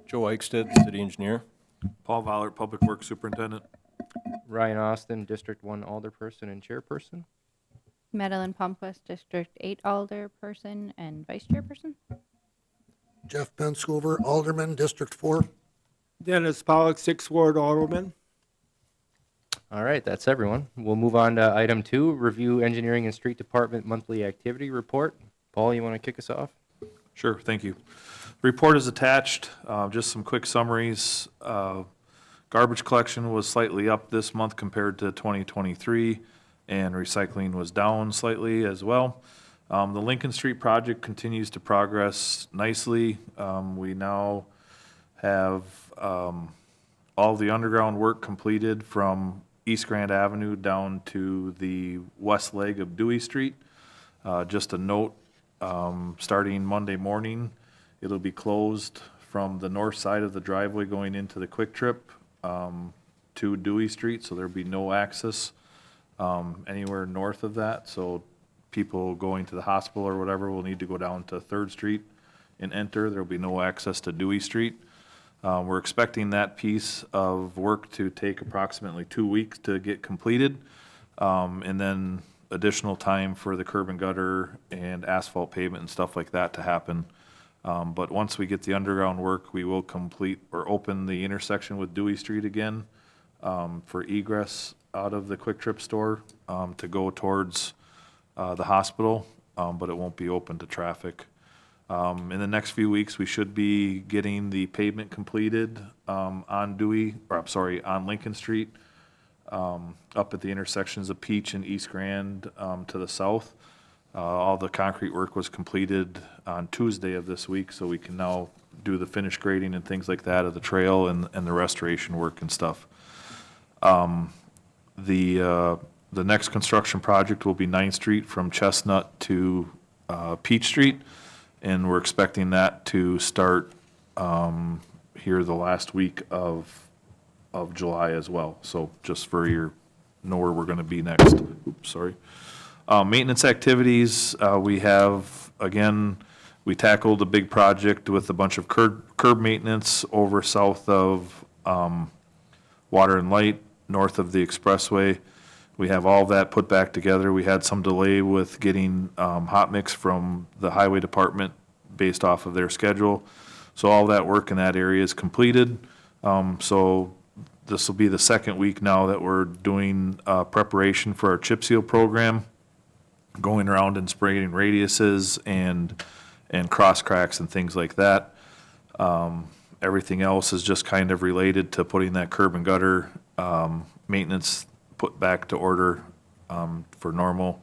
Joe Eichstadt, City Engineer. Paul Vollert, Public Works Superintendent. Ryan Austin, District 1 Alderperson and Chairperson. Madeline Palmquist, District 8 Alderperson and Vice Chairperson. Jeff Penscover, Alderman, District 4. Dennis Pollock, 6th Ward Alderman. All right, that's everyone. We'll move on to item 2, review Engineering and Street Department monthly activity report. Paul, you want to kick us off? Sure, thank you. The report is attached, just some quick summaries. Garbage collection was slightly up this month compared to 2023, and recycling was down slightly as well. The Lincoln Street project continues to progress nicely. We now have all the underground work completed from East Grand Avenue down to the west leg of Dewey Street. Just a note, starting Monday morning, it'll be closed from the north side of the driveway going into the Quick Trip to Dewey Street, so there'll be no access anywhere north of that. So people going to the hospital or whatever will need to go down to 3rd Street and enter. There'll be no access to Dewey Street. We're expecting that piece of work to take approximately 2 weeks to get completed, and then additional time for the curb and gutter and asphalt pavement and stuff like that to happen. But once we get the underground work, we will complete or open the intersection with Dewey Street again for egress out of the Quick Trip store to go towards the hospital, but it won't be open to traffic. In the next few weeks, we should be getting the pavement completed on Lincoln Street, up at the intersections of Peach and East Grand to the south. All the concrete work was completed on Tuesday of this week, so we can now do the finish grading and things like that of the trail and the restoration work and stuff. The next construction project will be 9th Street from Chestnut to Peach Street, and we're expecting that to start here the last week of July as well. So just for your know where we're going to be next. Oops, sorry. Maintenance activities, we have, again, we tackled a big project with a bunch of curb maintenance over south of Water and Light, north of the expressway. We have all that put back together. We had some delay with getting hot mix from the highway department based off of their schedule. So all that work in that area is completed. So this will be the second week now that we're doing preparation for our chip seal program, going around and spraying radiuses and cross cracks and things like that. Everything else is just kind of related to putting that curb and gutter maintenance put back to order for normal.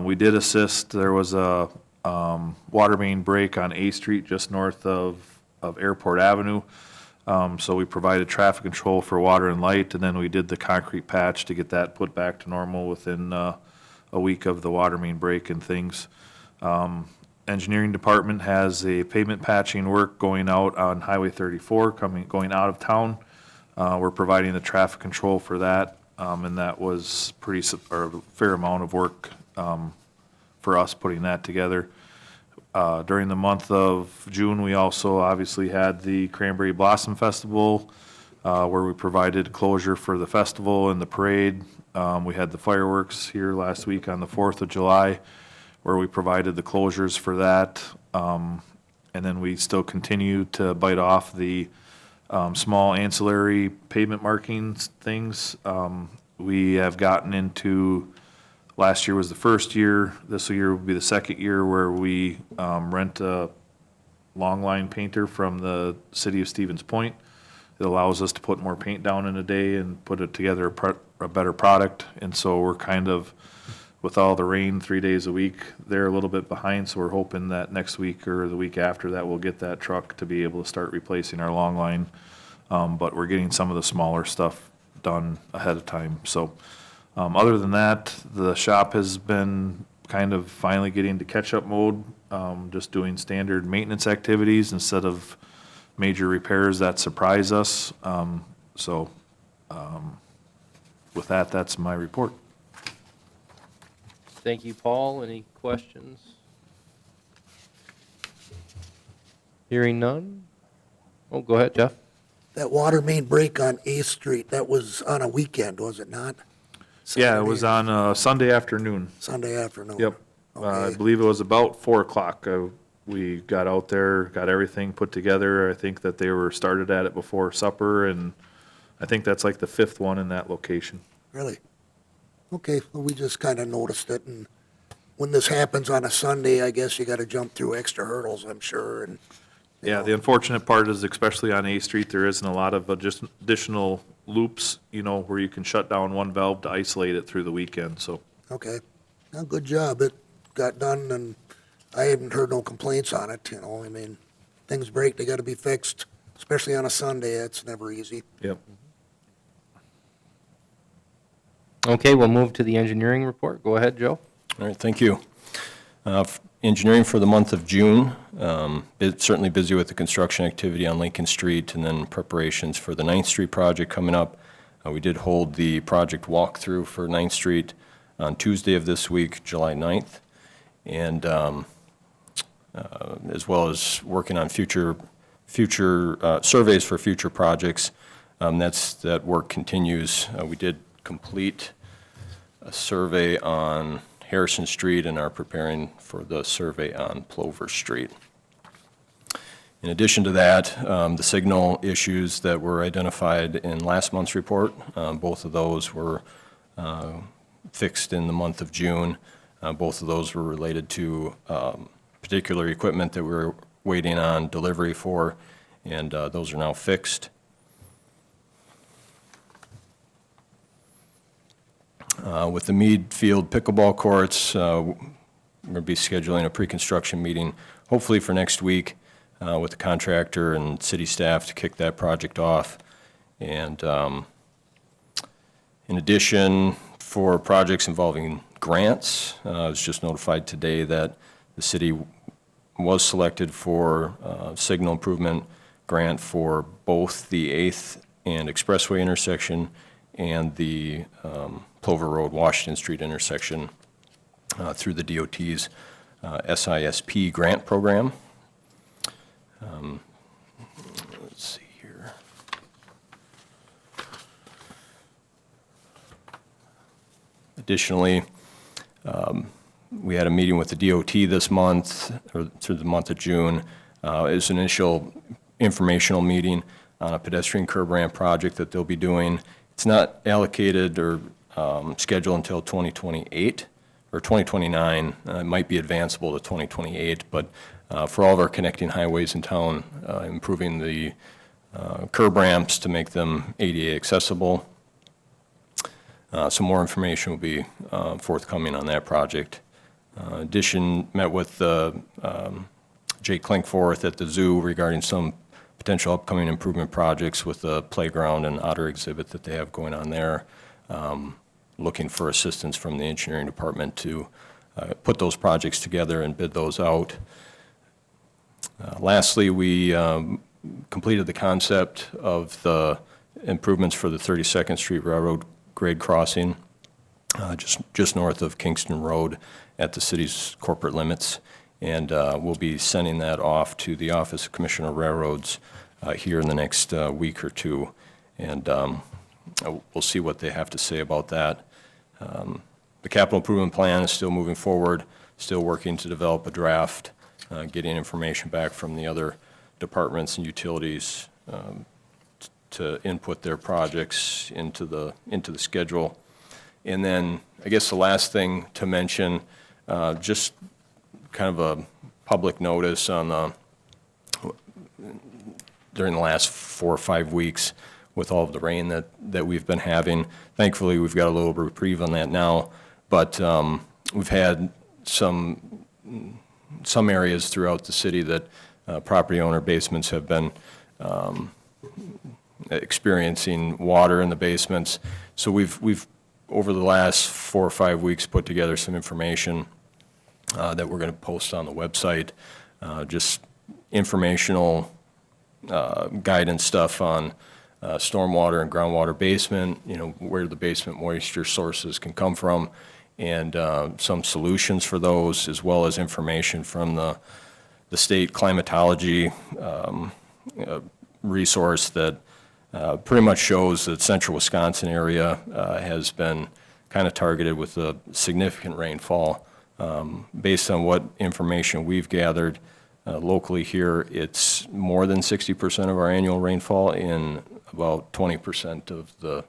We did assist, there was a water main break on A Street just north of Airport Avenue. So we provided traffic control for Water and Light, and then we did the concrete patch to get that put back to normal within a week of the water main break and things. Engineering department has a pavement patching work going out on Highway 34 going out of town. We're providing the traffic control for that, and that was a fair amount of work for us putting that together. During the month of June, we also obviously had the Cranberry Blossom Festival, where we provided closure for the festival and the parade. We had the fireworks here last week on the 4th of July, where we provided the closures for that. And then we still continue to bite off the small ancillary pavement markings things. We have gotten into, last year was the first year, this year will be the second year where we rent a long line painter from the city of Stevens Point. It allows us to put more paint down in a day and put it together a better product. And so we're kind of, with all the rain 3 days a week, they're a little bit behind. So we're hoping that next week or the week after that, we'll get that truck to be able to start replacing our long line. But we're getting some of the smaller stuff done ahead of time. So other than that, the shop has been kind of finally getting to catch-up mode, just doing standard maintenance activities instead of major repairs that surprise us. With that, that's my report. Thank you, Paul. Any questions? Hearing none. Oh, go ahead, Jeff. That water main break on 8th Street, that was on a weekend, was it not? Yeah, it was Saturday, on Sunday afternoon. Sunday afternoon. Yep. I Okay. believe it was about 4 o'clock. We got out there, got everything put together. I think that they were started at it before supper, and I think that's like the 5th one in that location. Really? Okay, well, we just kind of noticed it, and when this happens on a Sunday, I guess you got to jump through extra hurdles, I'm sure, and, Yeah, the unfortunate part is especially on A Street, there isn't a lot of just additional loops, where you can shut down one valve to isolate it through the weekend, so. okay. Well, good job. It got done, and I haven't heard no complaints on it, I mean, things break, they got to be fixed, especially on a Sunday, it's never easy. Yep. Okay, we'll move to the engineering report. Go ahead, Joe. All right, thank you. Engineering for the month of June, certainly busy with the construction activity on Lincoln Street and then preparations for the 9th Street project coming up. We did hold the project walkthrough for 9th Street on Tuesday of this week, July 9th, and as well as working on future surveys for future projects. That work continues. We did complete a survey on Harrison Street and are preparing for the survey on Plover Street. In addition to that, the signal issues that were identified in last month's report, both of those were fixed in the month of June. Both of those were related to particular equipment that we were waiting on delivery for, and those are now fixed. With the Mead Field pickleball courts, we're going to be scheduling a pre-construction meeting, hopefully for next week, with the contractor and city staff to kick that project off. And in addition, for projects involving grants, I was just notified today that the city was selected for signal improvement grant for both the 8th and Expressway intersection and the Plover Road, Washington Street intersection through the DOT's SISP grant program. Let's see here. Additionally, we had a meeting with the DOT this month, or through the month of June. It was an initial informational meeting on a pedestrian curb ramp project that they'll be doing. It's not allocated or scheduled until 2028 or 2029. It might be advanceable to 2028, but for all of our connecting highways in town, improving the curb ramps to make them ADA accessible. Some more information will be forthcoming on that project. In addition, met with Jake Klinkforth at the zoo regarding some potential upcoming improvement projects with the playground and otter exhibit that they have going on there. Looking for assistance from the engineering department to put those projects together and bid those out. Lastly, we completed the concept of the improvements for the 32nd Street Railroad grade crossing, just north of Kingston Road at the city's corporate limits. And we'll be sending that off to the Office of Commissioner of Railroads here in the next week or two. And we'll see what they have to say about that. The capital improvement plan is still moving forward, still working to develop a draft, getting information back from the other departments and utilities to input their projects into the schedule. And then I guess the last thing to mention, just kind of a public notice on during the last 4 or 5 weeks with all of the rain that we've been having. Thankfully, we've got a little reprieve on that now, but we've had some areas throughout the city that property owner basements have been experiencing water in the basements. So we've over the last 4 or 5 weeks put together some information that we're going to post on the website, just informational guidance stuff on stormwater and groundwater basement, where the basement moisture sources can come from, and some solutions for those, as well as information from the state climatology resource that pretty much shows that central Wisconsin area has been kind of targeted with a significant rainfall. Based on what information we've gathered locally here, it's more than 60% of our annual rainfall in about 20% of the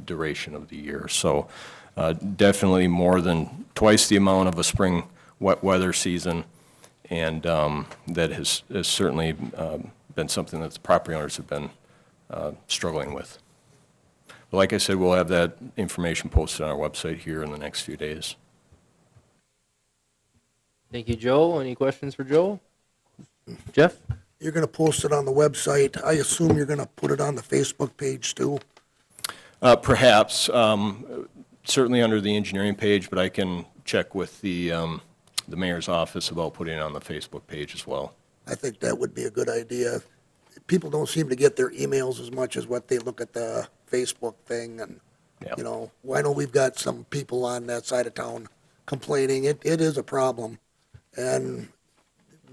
duration of the year. So definitely more than twice the amount of a spring wet weather season, and that has certainly been something that the property owners have been struggling with. But like I said, we'll have that information posted on our website here in the next few days. Thank you, Joel. Any questions for Joel? Jeff? You're gonna post it on the website. I assume you're gonna put it on the Facebook page too? Perhaps, certainly under the engineering page, but I can check with the mayor's office about putting it on the Facebook page as well. I think that would be a good idea. People don't seem to get their emails as much as what they look at the Facebook thing, and, Yeah. you know, I know we've got some people on that side of town complaining. It is a problem, and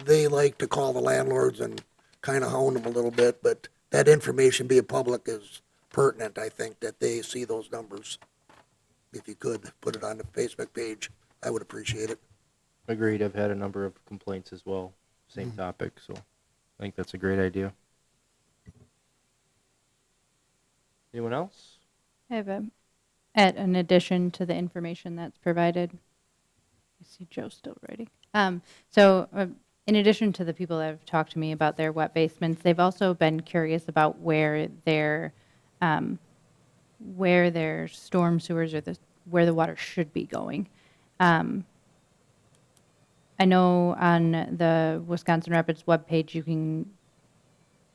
they like to call the landlords and kind of hound them a little bit, but that information being public is pertinent, I think, that they see those numbers. If you could put it on the Facebook page, I would appreciate it. Agreed. I've had a number of complaints as well. Same topic, so I think that's a great idea. Anyone else? I have an addition to the information that's provided. I see Joe still writing. In addition to the people that have talked to me about their wet basements, they've also been curious about where their storm sewers or where the water should be going. I know on the Wisconsin Rapids webpage, you can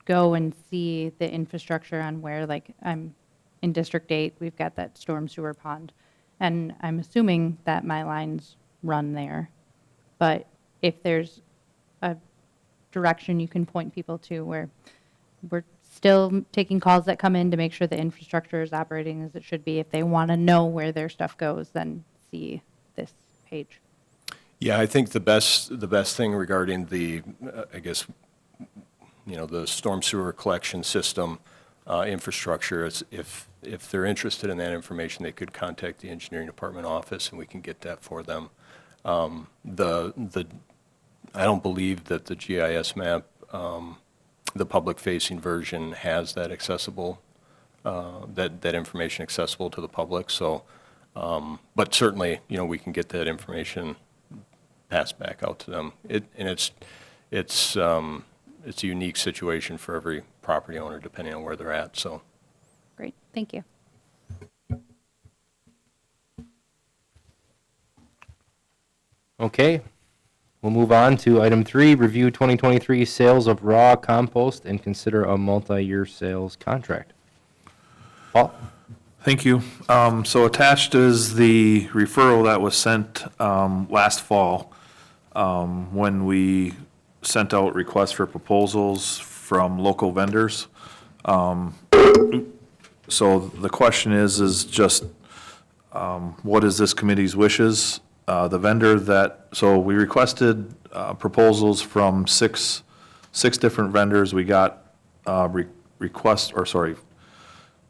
go and see the infrastructure on where, like, I'm in District 8, we've got that storm sewer pond. And I'm assuming that my lines run there. But if there's a direction you can point people to where we're still taking calls that come in to make sure the infrastructure is operating as it should be. If they want to know where their stuff goes, then see this page. Yeah, I think the best thing regarding the, I guess, the storm sewer collection system infrastructure is if they're interested in that information, they could contact the engineering department office and we can get that for them. I don't believe that the GIS map, the public-facing version, has that accessible, that information accessible to the public. So, but certainly, we can get that information passed back out to them. It's a unique situation for every property owner, depending on where they're at. So, Great, thank you. Okay. We'll move on to item 3, review 2023 sales of raw compost and consider a multi-year sales contract. Paul? Thank you. So attached is the referral that was sent last fall when we sent out requests for proposals from local vendors. So the question is just what is this committee's wishes? The vendor so we requested proposals from six different vendors. We got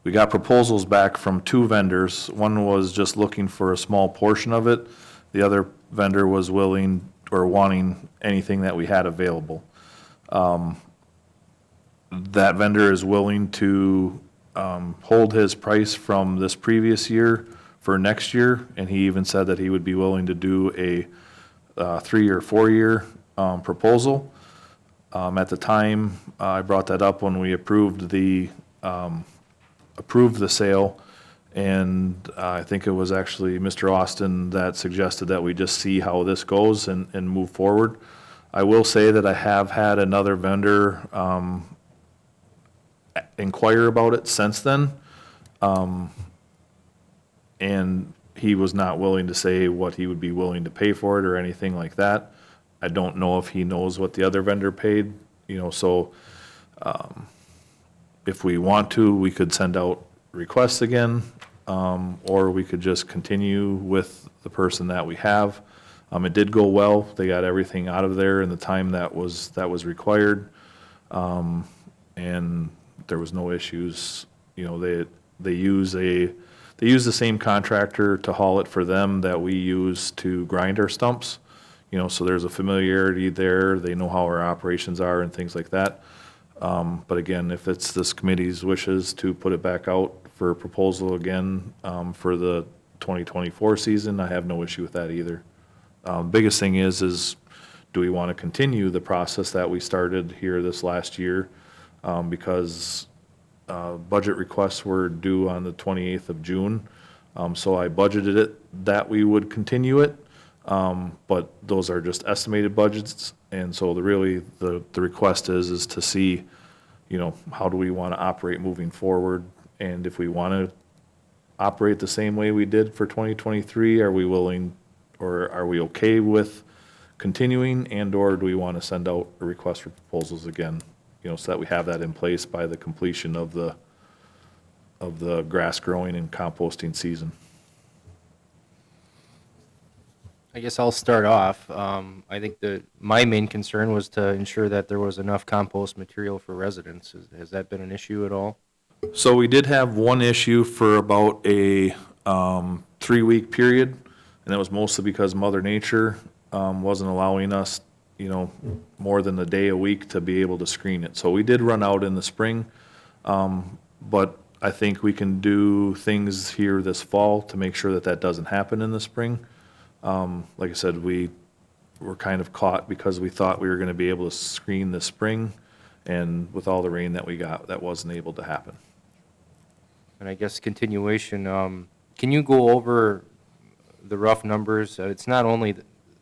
we got proposals back from 2 vendors. One was just looking for a small portion of it. The other vendor was willing or wanting anything that we had available. That vendor is willing to hold his price from this previous year for next year, and he even said that he would be willing to do a 3 or 4 year proposal. At the time, I brought that up when we approved the sale, and I think it was actually Mr. Austin that suggested that we just see how this goes and move forward. I will say that I have had another vendor inquire about it since then, and he was not willing to say what he would be willing to pay for it or anything like that. I don't know if he knows what the other vendor paid, so if we want to, we could send out requests again, or we could just continue with the person that we have. It did go well. They got everything out of there in the time that was required. And There was no issues. You know, they use the same contractor to haul it for them that we use to grind our stumps. You know, so there's a familiarity there. They know how our operations are and things like that. But again, if it's this committee's wishes to put it back out for proposal again, for the 2024 season, I have no issue with that either. Biggest thing is do we want to continue the process that we started here this last year? Because budget requests were due on the 28th of June. So I budgeted it that we would continue it. But those are just estimated budgets. And so the request is to see, you know, how do we want to operate moving forward? And if we want to operate the same way we did for 2023, are we willing, or are we okay with continuing, and/or do we want to send out a request for proposals again? You know, so that we have that in place by the completion of the grass growing and composting season. I guess I'll start off. I think my main concern was to ensure that there was enough compost material for residents. Has that been an issue at all? So we did have one issue for about a 3-week period, and that was mostly because Mother Nature wasn't allowing us, you know, more than a day a week to be able to screen it. So we did run out in the spring, but I think we can do things here this fall to make sure that that doesn't happen in the spring. Like I said, we were kind of caught because we thought we were going to be able to screen this spring, and with all the rain that we got, that wasn't able to happen. And I guess continuation, can you go over the rough numbers? It's not only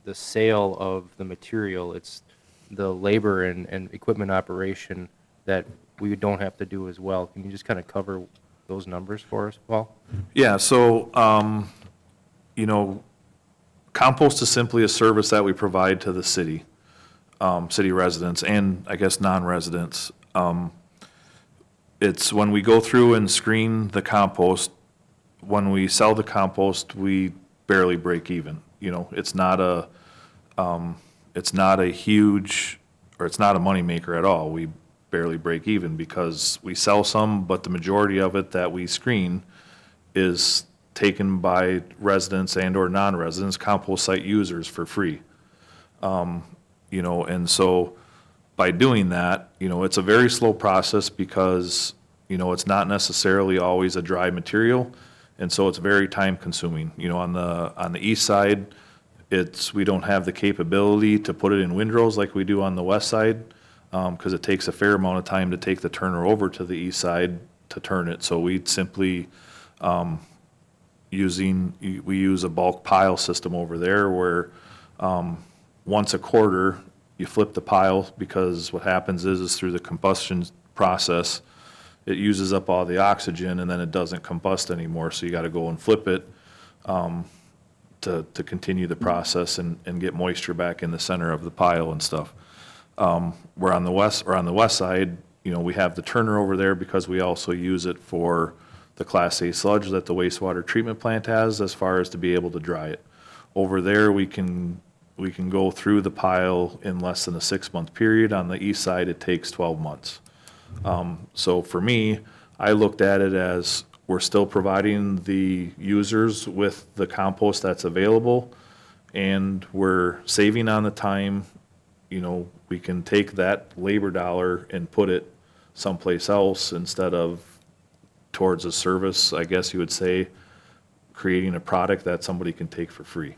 the sale of the material, it's the labor and equipment operation that we don't have to do as well. Can you just kind of cover those numbers for us, Paul? Yeah, so, you know, compost is simply a service that we provide to the city, city residents, and I guess non-residents. It's when we go through and screen the compost, when we sell the compost, we barely break even. You know, it's not a huge, or it's not a moneymaker at all. We barely break even because we sell some, but the majority of it that we screen is taken by residents and/or non-residents, compost site users for free. You know, and so by doing that, you know, it's a very slow process because, you know, it's not necessarily always a dry material, and so it's very time consuming. You know, on the east side, we don't have the capability to put it in windrows like we do on the west side, because it takes a fair amount of time to take the turner over to the east side to turn it. So we simply we use a bulk pile system over there where once a quarter you flip the pile, because what happens is through the combustion process it uses up all the oxygen and then it doesn't combust anymore, so you got to go and flip it to continue the process and get moisture back in the center of the pile and stuff. We're on the west side, you know, we have the turner over there because we also use it for the Class A sludge that the wastewater treatment plant has, as far as to be able to dry it. Over there, we can go through the pile in less than a 6-month period. On the east side, it takes 12 months. So for me, I looked at it as we're still providing the users with the compost that's available, and we're saving on the time. You know, we can take that labor dollar and put it someplace else instead of towards a service, I guess you would say, creating a product that somebody can take for free.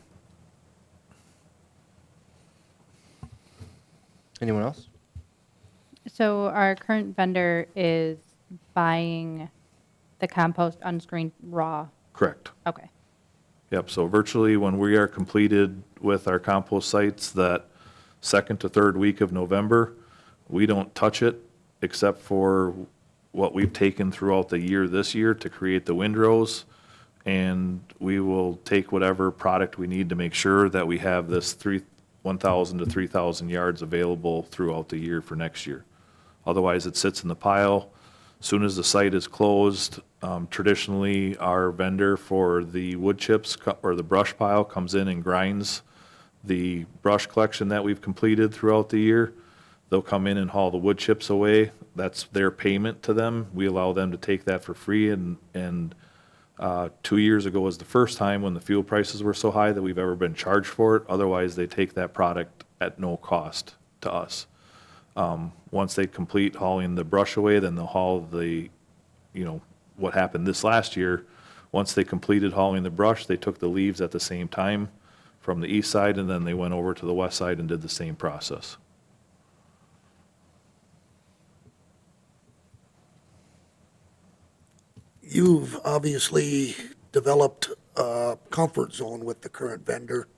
Anyone else? So our current vendor is buying the compost unscreened raw. Correct. Okay. Yep, so virtually when we are completed with our compost sites, that second to third week of November, we don't touch it except for what we've taken throughout the year this year to create the windrows, and we will take whatever product we need to make sure that we have this 1,000 to 3,000 yards available throughout the year for next year. Otherwise, it sits in the pile. Soon as the site is closed, traditionally, our vendor for the wood chips or the brush pile comes in and grinds the brush collection that we've completed throughout the year. They'll come in and haul the wood chips away. That's their payment to them. We allow them to take that for free, and 2 years ago was the first time when the fuel prices were so high that we've ever been charged for it. Otherwise, they take that product at no cost to us. Once they complete hauling the brush away, then they'll haul the, what happened this last year. Once they completed hauling the brush, they took the leaves at the same time from the east side, and then they went over to the west side and did the same process. You've obviously developed a comfort zone with the current vendor.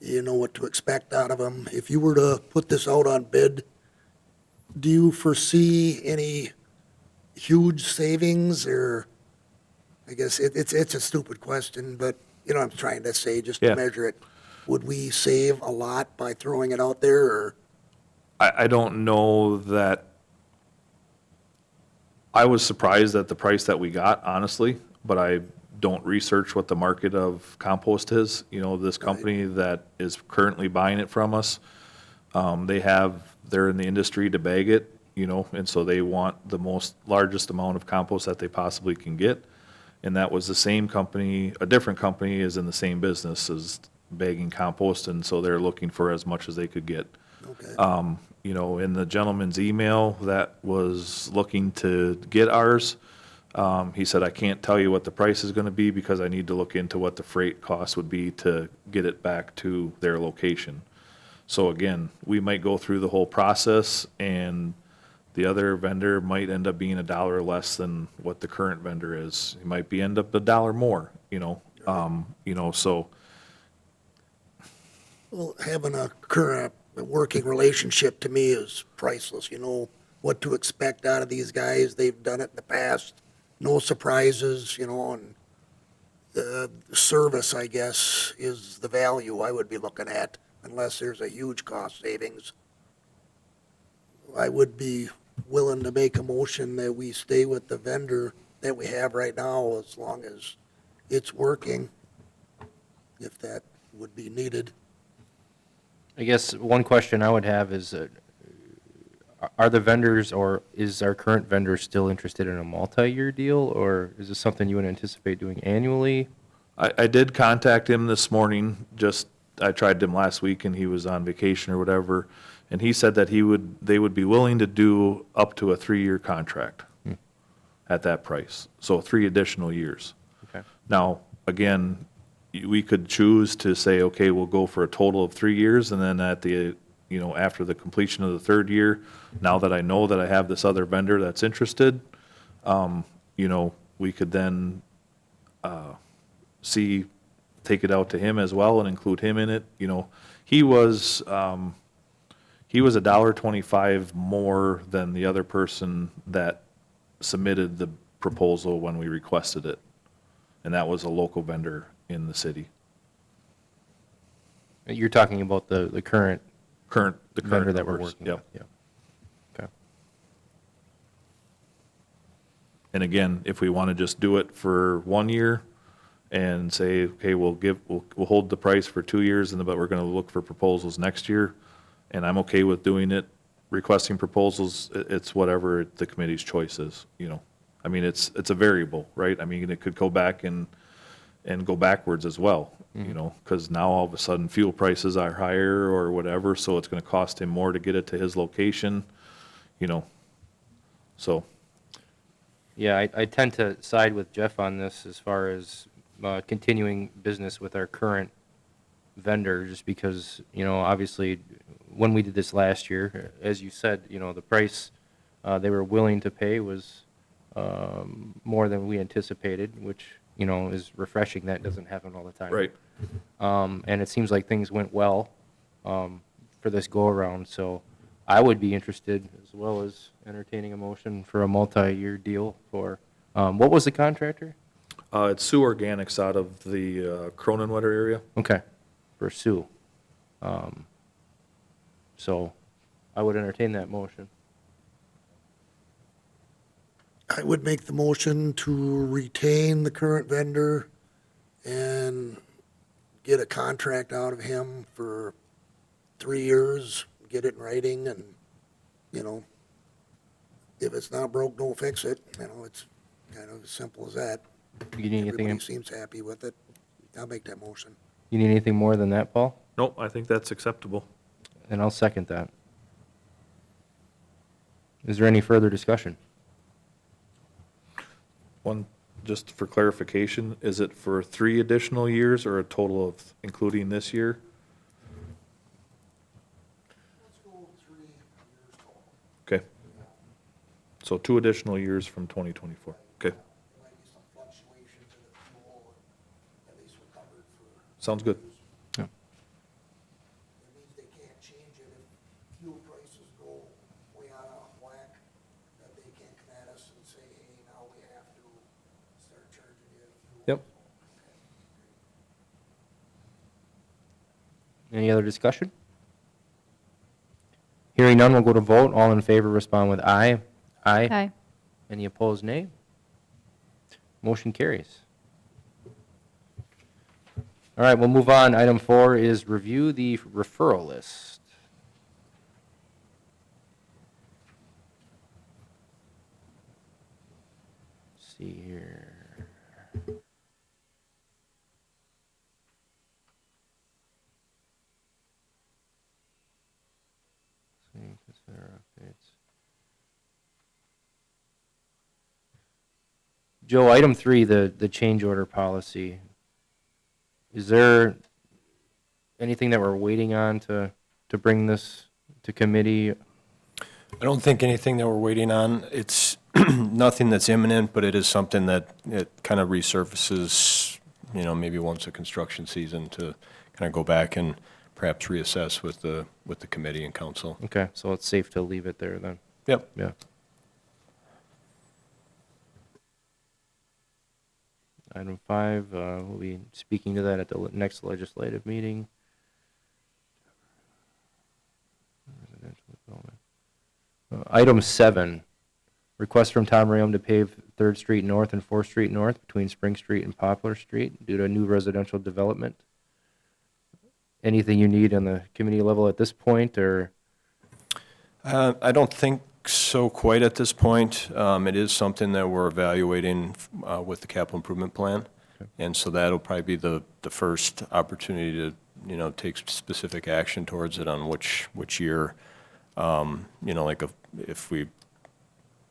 You know what to expect out of them. If you were to put this out on bid, do you foresee any huge savings, or, I guess it's a stupid question, but you know what I'm trying to say, just Yeah. to measure it. Would we save a lot by throwing it out there, or? I don't know that, I was surprised at the price that we got, honestly, but I don't research what the market of compost is. This company that is currently buying it from us, they're in the industry to bag it, and so they want the largest amount of compost that they possibly can get. And that was the same company, a different company is in the same business as bagging compost, and so they're looking for as much as they could get. Okay. In the gentleman's email that was looking to get ours, he said, I can't tell you what the price is gonna be because I need to look into what the freight cost would be to get it back to their location. So again, we might go through the whole process, and the other vendor might end up being $1 less than what the current vendor is. It might end up $1 more, so. Well, having a current working relationship to me is priceless. You know what to expect out of these guys. They've done it in the past. No surprises, and the service, I guess, is the value I would be looking at, unless there's a huge cost savings. I would be willing to make a motion that we stay with the vendor that we have right now as long as it's working, if that would be needed. I guess one question I would have is, are the vendors, or is our current vendor still interested in a multi-year deal, or is this something you would anticipate doing annually? I did contact him this morning, I tried him last week and he was on vacation or whatever, and he said that they would be willing to do up to a 3-year contract at that price, so 3 additional years. Okay. Now, again, we could choose to say, okay, we'll go for a total of 3 years, and then after the completion of the 3rd year, now that I know that I have this other vendor that's interested, we could then take it out to him as well and include him in it. He was $1.25 more than the other person that submitted the proposal when we requested it, and that was a local vendor in the city. You're talking about the current The vendor that we're numbers, working yep. with? Yeah. Okay. And again, if we want to just do it for 1 year and say, okay, we'll hold the price for 2 years, but we're going to look for proposals next year, and I'm okay with doing it, requesting proposals, it's whatever the committee's choice is, I mean, it's a variable, right? I mean, it could go back and go backwards as well, because now all of a sudden fuel prices are higher or whatever, so it's going to cost him more to get it to his location, so. Yeah, I tend to side with Jeff on this as far as continuing business with our current vendor, just because, obviously, when we did this last year, as you said, the price they were willing to pay was more than we anticipated, which, is refreshing. That doesn't happen all the time. Right. And it seems like things went well for this go-around, so I would be interested, as well as entertaining a motion for a multi-year deal for, what was the contractor? It's Sioux Organics out of the Cronenwetter area. Okay, for Sioux. So I would entertain that motion. I would make the motion to retain the current vendor and get a contract out of him for 3 years, get it in writing, and you know, if it's not broke, don't fix it. You know, it's kind of as simple as that. You need Everybody anything, seems happy with it. I'll make that motion. you need anything more than that, Paul? Nope, I think that's acceptable. And I'll second that. Is there any further discussion? One, just for clarification, is it for 3 additional years or a total of, including this year? Let's go 3 years total. Okay. So 2 additional years from 2024. Okay, There might be some fluctuations in the fuel, and at least we're covered for. sounds good. Yeah. It means they can't change it if fuel prices go way out of whack, that they can't come at us and say, hey, now we have to start charging you fuel. Yep. Any other discussion? Hearing none, we'll go to vote. All in favor respond with aye. Aye. Any opposed, nay? Motion carries. All right, we'll move on. Item 4 is review the referral list. Let's see here. See, consider updates. Joe, item 3, the change order policy. Is there anything that we're waiting on to bring this to committee? I don't think anything that we're waiting on. It's nothing that's imminent, but it is something that it kind of resurfaces, you know, maybe once a construction season to kind of go back and perhaps reassess with the committee and council. Okay, so it's safe to leave it there then? Yep. Yeah. Item 5, we'll be speaking to that at the next legislative meeting. Residential development. Item 7, request from Tom Rayum to pave 3rd Street North and 4th Street North between Spring Street and Poplar Street due to new residential development. Anything you need on the committee level at this point, or? I don't think so quite at this point. It is something that we're evaluating with the capital improvement plan. And so that'll probably be the first opportunity to, you know, take specific action towards it on which year. You know, like if we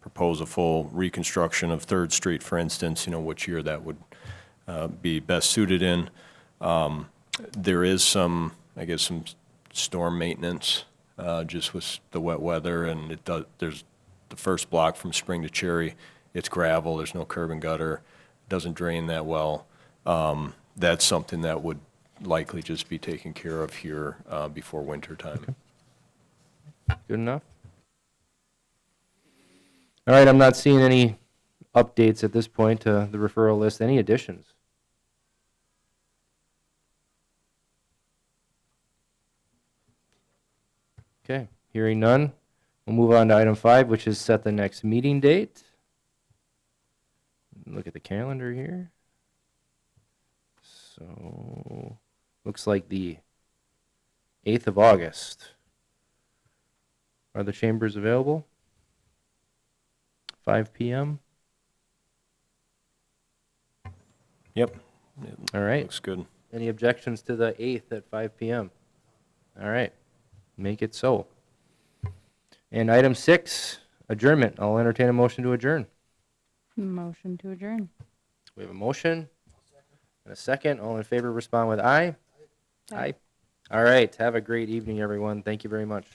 propose a full reconstruction of 3rd Street, for instance, you know, which year that would be best suited in. There is some, I guess, some storm maintenance, just with the wet weather, and there's the first block from Spring to Cherry, it's gravel, there's no curb and gutter, doesn't drain that well. That's something that would likely just be taken care of here before winter time. Good enough? All right, I'm not seeing any updates at this point to the referral list. Any additions? Okay, hearing none, we'll move on to item 5, which is set the next meeting date. Look at the calendar here. So, looks like the 8th of August. Are the chambers available? 5 p.m.? Yep. All right. Looks good. Any objections to the 8th at 5 p.m.? All right. Make it so. And item 6, adjournment. I'll entertain a motion to adjourn. Motion to adjourn. We have a motion and a second. All in favor, respond with aye. Aye. All right. Have a great evening, everyone. Thank you very much.